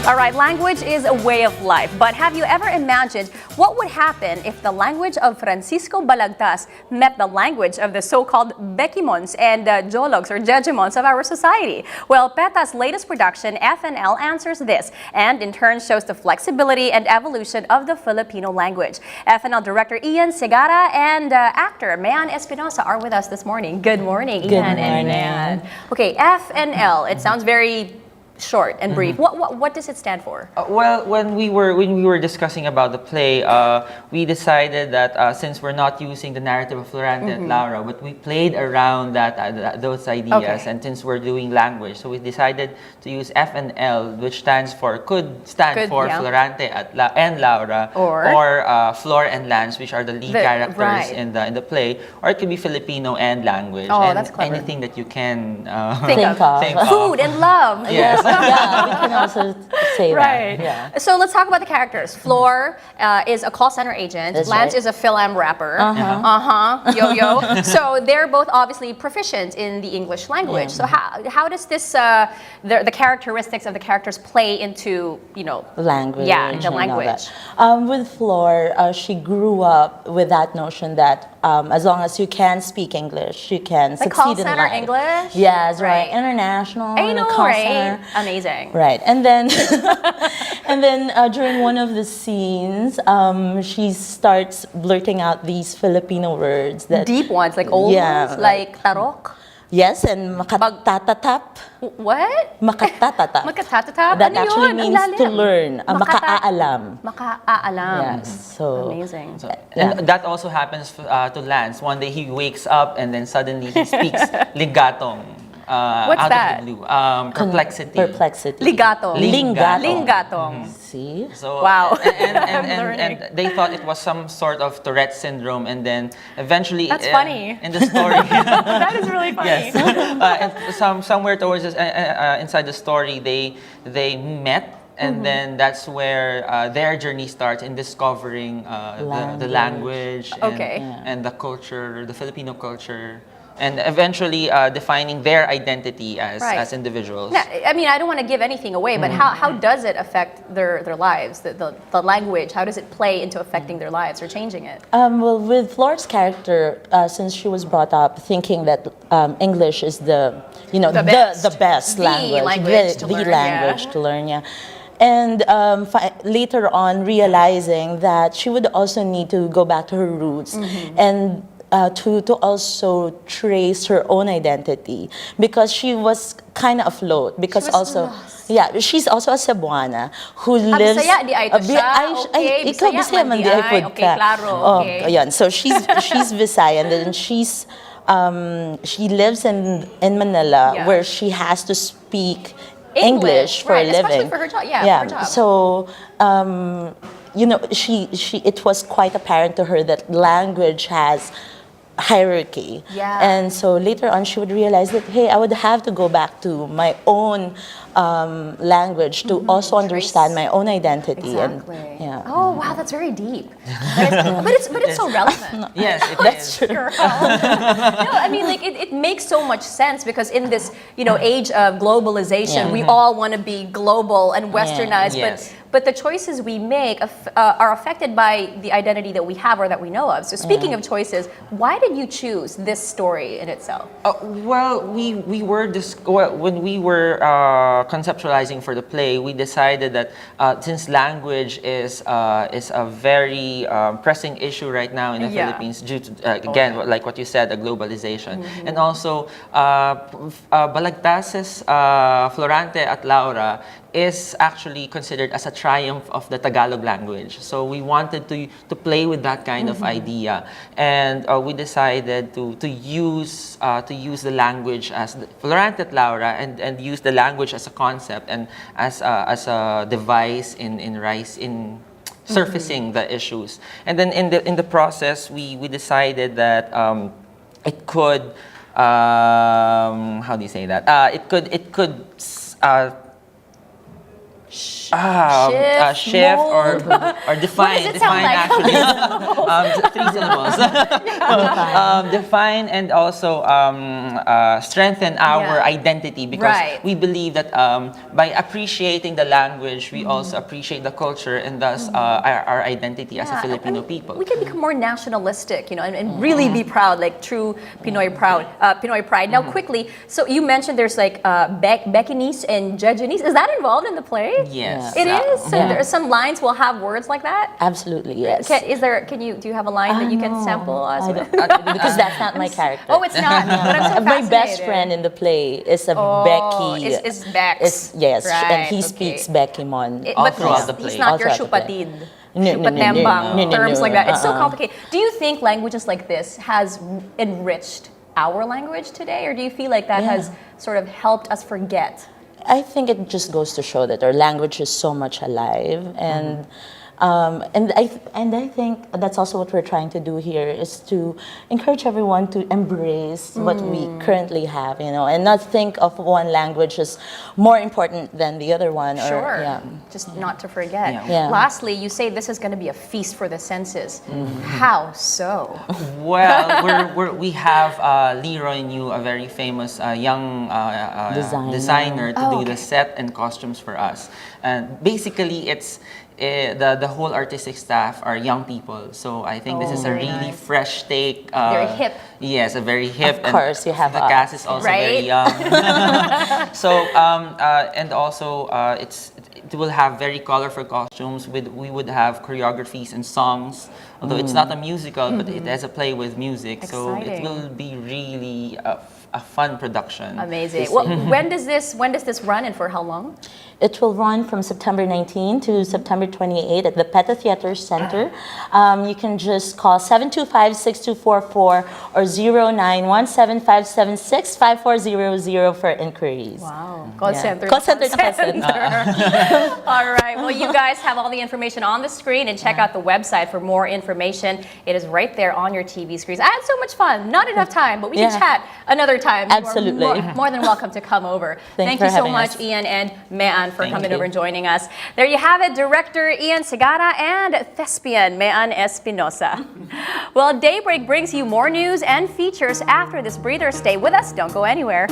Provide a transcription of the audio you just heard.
All right, language is a way of life, but have you ever imagined what would happen if the language of Francisco Balagtas met the language of the so-called Bekimons and Jologs or Jejimons of our society? Well, PETA's latest production, FNL, answers this and in turn shows the flexibility and evolution of the Filipino language. FNL director Ian Segara and actor Mayan Espinosa are with us this morning. Good morning, Ian and Mayan. Okay, FNL, it sounds very short and brief. What does it stand for? Well, when we were discussing about the play, we decided that since we're not using the narrative of Florante and Laura, but we played around those ideas, and since we're doing language, so we decided to use FNL, which could stand for Florante and Laura, or Flor and Lance, which are the lead characters in the play, or it could be Filipino and language, and that's clever. anything that you can think of. Food and love. Yes. Yeah, we can also say that. Yeah. So let's talk about the characters. Flor is a call center agent. That's Lance right. is a film rapper. Yo-yo. So they're both obviously proficient in the English language. So how does this the characteristics of the characters play into language? Yeah, the language. With Flor, she grew up with that notion that as long as you can speak English, you can succeed call in center life. English. Yes, Right. right. International. I know, call right? center. Amazing. Right, and then during one of the scenes, she starts blurting out these Filipino words that Deep ones, like old ones, like tarok. Yes, and makatatatap. What? Makatatatap. Makatatatap? That Ano actually yun? means Ang to lalim. learn. Makaalam. Makaalam. Yes, so Amazing. And that also happens to Lance. One day he wakes up and then suddenly he speaks ligatong. What's out that? of the blue. Perplexity. Perplexity. Ligatong. Lingatong. Lingatong. See? So, Wow. and they thought it was some sort of Tourette syndrome, and then eventually That's funny. in the story. That is really funny. Yes. And somewhere towards inside the story, they met. And then that's where their journey starts in discovering the language and the culture, the Filipino culture, and eventually defining their identity as individuals. Now, I mean, I don't want to give anything away, but how does it affect their lives? The language, how does it play into affecting their lives or changing it? Well, with Flor's character, since she was brought up thinking that English is the best language to learn, And later on, realizing that she would also need to go back to her roots and to also trace her own identity, because she was kind of afloat. Because she's also a Cebuana who lives. Bisaya di ay to siya. Ikaw Bisaya man di ay pod Okay, ka. claro. Okay. Ayan. So she's Bisaya, and then she lives in Manila, where she has to speak English for a living. Especially for her job. For her job. So, it was quite apparent to her that language has hierarchy. Yeah. And so later on, she would realize that, hey, I would have to go back to my own language to also understand my own identity. Exactly. And, oh, wow, that's very deep. but it's so relevant. Yes, that's true. Girl. No, I mean, like it makes so much sense, because in this age of globalization, we all want to be global and westernized, but the choices we make are affected by the identity that we have or that we know of. So speaking of choices, why did you choose this story in itself? Well, we were when we were conceptualizing for the play, we decided that since language is a very pressing issue right now in the Philippines due to again like what you said, the globalization, and also Balagtas's Florante at Laura is actually considered as a triumph of the Tagalog language. So we wanted to play with that kind of idea, and we decided to use the language as Florante at Laura, and use the language as a concept and as a device in surfacing the issues. And then in the process, we decided that it could how do you say that? It could shift or define. What does it sound like? Actually, 3 syllables. Define and also strengthen our identity, because we believe that by appreciating the language, we also appreciate the culture and thus our identity as a Filipino people. We can become more nationalistic, and really be proud, like true Pinoy pride. Now, quickly, so you mentioned there's like Bekimons and Jejonese. Is that involved in the play? Yes. It is? So there are some lines will have words like that? Absolutely, yes. Do you have a line that you can sample us with? Because that's not my character. Oh, it's not. But I'm so My best fascinated. friend in the play is a Becky. Is Bex. Yes, Right, and he speaks Bekimon. All But throughout the play. he's not All your throughout the play. shupatid. No, Shupatembang, terms like that. It's so Uh-uh. complicated. Do you think languages like this has enriched our language today, or do you feel like that has sort of helped us forget? I think it just goes to show that our language is so much alive, and I think that's also what we're trying to do here, is to encourage everyone to embrace what we currently have, and not think of one language as more important than the other one. Sure. Just not to forget. Yeah. Lastly, you say this is going to be a feast for the senses. How so? Well, we have Leroy New, a very famous young designer, to do the set and costumes for us. And basically, it's the whole artistic staff are young people. So I think this is a really fresh take. Very hip. Yes, a very hip. Of course, you have the cast is also very young. So and also it will have very colorful costumes. We would have choreographies and songs. Although it's not a musical, but it has a play with music. Exciting. So it will be really a fun production. Amazing. Well, when does this run, and for how long? It will run from September 19 to September 28 at the PETA Theater Center. You can just call 725-6244 or 0917-576-5400 for inquiries. Wow. Call center. Call center. All right. Well, you guys have all the information on the screen, and check out the website for more information. It is right there on your TV screens. I had so much fun. Not enough time, but we can chat another time. Absolutely. You are more than welcome to come over. Thank for you so having much, us. Ian and Mean, for Thank coming you. over and joining us. There you have it, Director Ian Segarra and thespian Mean Espinosa. Well, Daybreak brings you more news and features after this breather. Stay with us. Don't go anywhere.